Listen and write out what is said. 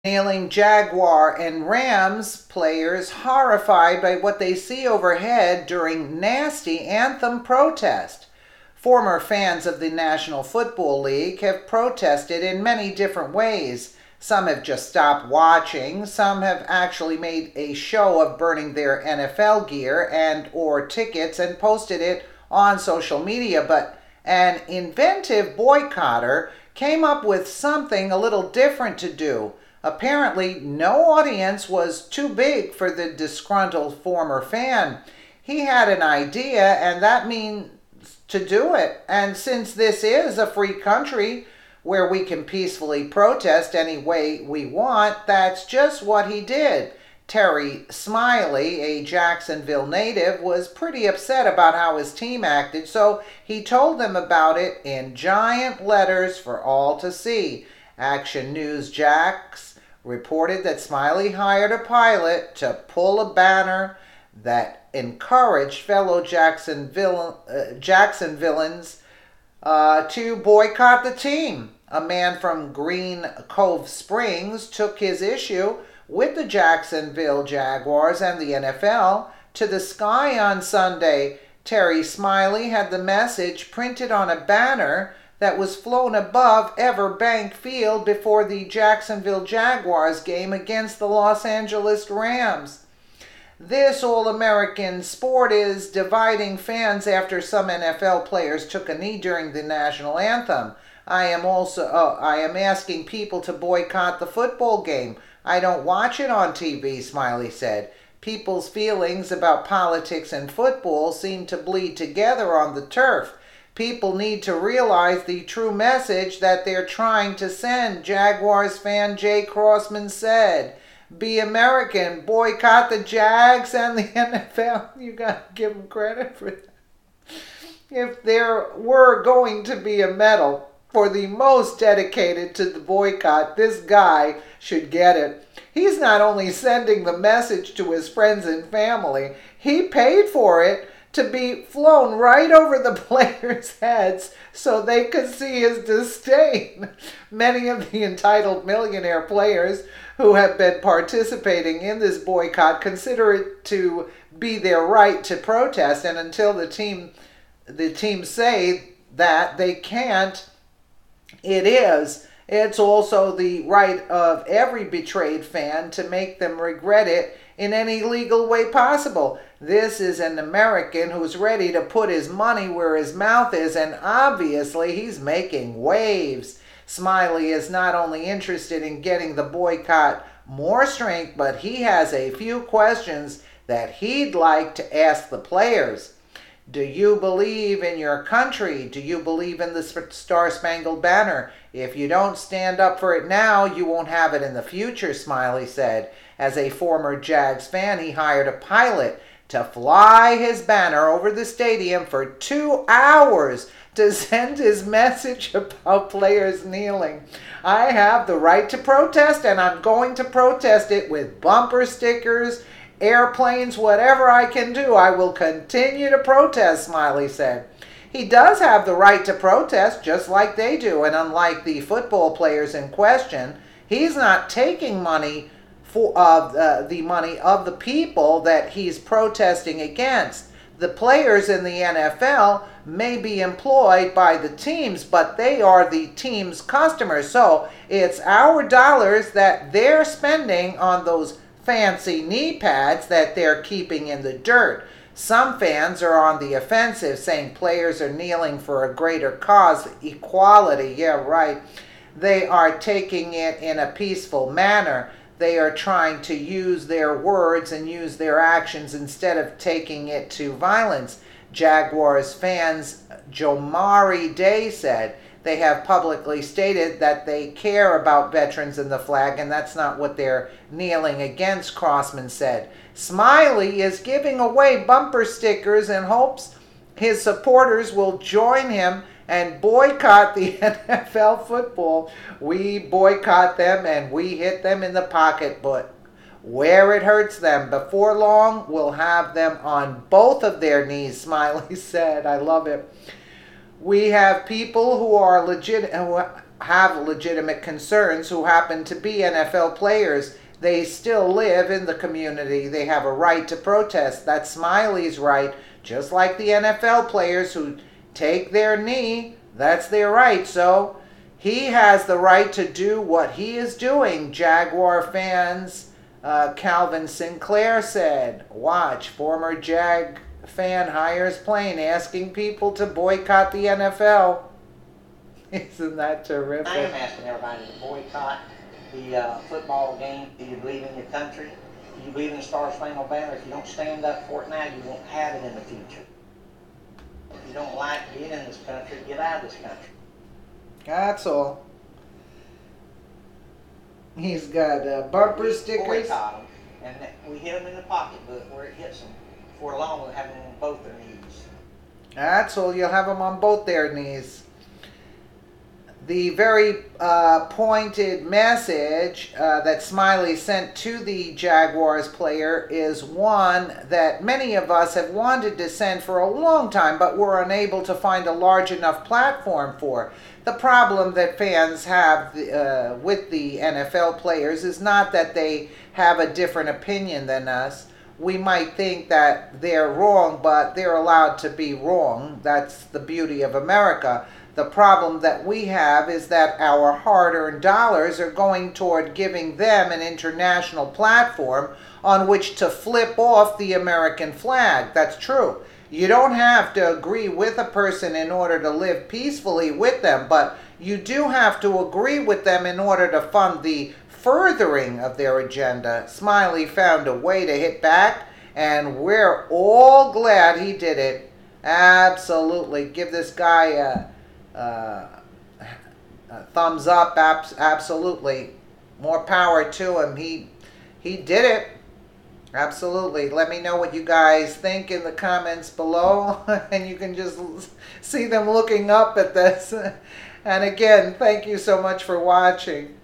Nailing Jaguar and Rams players horrified by what they see overhead during nasty Anthem protest. Former fans of the National Football League have protested in many different ways. Some have just stopped watching, some have actually made a show of burning their NFL gear and or tickets and posted it on social media, but an inventive boycotter came up with something a little different to do. Apparently, no audience was too big for the disgruntled former fan. He had an idea, and that means to do it. And since this is a free country where we can peacefully protest any way we want, that's just what he did. Terry Smiley, a Jacksonville native, was pretty upset about how his team acted, so he told them about it in giant letters for all to see. Action News Jax reported that Smiley hired a pilot to pull a banner that encouraged fellow Jacksonvilleans to boycott the team. A man from Green Cove Springs took his issue with the Jacksonville Jaguars and the NFL to the sky on Sunday. Terry Smiley had the message printed on a banner that was flown above Everbank Field before the Jacksonville Jaguars game against the Los Angeles Rams. This all-American sport is dividing fans after some NFL players took a knee during the national anthem. I am asking people to boycott the football game. I don't watch it on TV, Smiley said. People's feelings about politics and football seem to bleed together on the turf. People need to realize the true message that they're trying to send, Jaguars fan Jay Crossman said. Be American, boycott the Jags and the NFL. You gotta give them credit for that. If there were going to be a medal for the most dedicated to the boycott, this guy should get it. He's not only sending the message to his friends and family, he paid for it to be flown right over the players' heads so they could see his disdain. Many of the entitled millionaire players who have been participating in this boycott consider it to be their right to protest, and until the teams say that they can't, it is. It's also the right of every betrayed fan to make them regret it in any legal way possible. This is an American who's ready to put his money where his mouth is, and obviously he's making waves. Smiley is not only interested in getting the boycott more strength, but he has a few questions that he'd like to ask the players. Do you believe in your country? Do you believe in the Star-Spangled Banner? If you don't stand up for it now, you won't have it in the future, Smiley said. As a former Jags fan, he hired a pilot to fly his banner over the stadium for 2 hours to send his message about players kneeling. I have the right to protest, and I'm going to protest it with bumper stickers, airplanes, whatever I can do. I will continue to protest, Smiley said. He does have the right to protest just like they do, and unlike the football players in question, he's not taking money the money of the people that he's protesting against. The players in the NFL may be employed by the teams, but they are the team's customers. So it's our dollars that they're spending on those fancy knee pads that they're keeping in the dirt. Some fans are on the offensive, saying players are kneeling for a greater cause, equality. Yeah, right. They are taking it in a peaceful manner. They are trying to use their words and use their actions instead of taking it to violence. Jaguars fans Jomari Day said they have publicly stated that they care about veterans and the flag, and that's not what they're kneeling against, Crossman said. Smiley is giving away bumper stickers and hopes his supporters will join him and boycott the NFL football. We boycott them and we hit them in the pocketbook where it hurts them. Before long, we'll have them on both of their knees, Smiley said. I love it. We have people who are have legitimate concerns who happen to be NFL players. They still live in the community. They have a right to protest. That's Smiley's right. Just like the NFL players who take their knee, that's their right. So he has the right to do what he is doing. Jaguar fans, Calvin Sinclair said, watch, former Jag fan hires plane asking people to boycott the NFL. Isn't that terrific? I am asking everybody to boycott the football game. Do you believe in your country? Do you believe in the Star-Spangled Banner? If you don't stand up for it now, you won't have it in the future. If you don't like being in this country, get out of this country. That's all. He's got bumper stickers. Boycott them, and we hit them in the pocketbook where it hits them. For long, we'll have them on both their knees. That's all. You'll have them on both their knees. The very pointed message that Smiley sent to the Jaguars player is one that many of us have wanted to send for a long time, but were unable to find a large enough platform for. The problem that fans have with the NFL players is not that they have a different opinion than us. We might think that they're wrong, but they're allowed to be wrong. That's the beauty of America. The problem that we have is that our hard-earned dollars are going toward giving them an international platform on which to flip off the American flag. That's true. You don't have to agree with a person in order to live peacefully with them, but you do have to agree with them in order to fund the furthering of their agenda. Smiley found a way to hit back, and we're all glad he did it. Absolutely. Give this guy a thumbs up. Absolutely. More power to him. He did it. Absolutely. Let me know what you guys think in the comments below. And you can just see them looking up at this. And again, thank you so much for watching.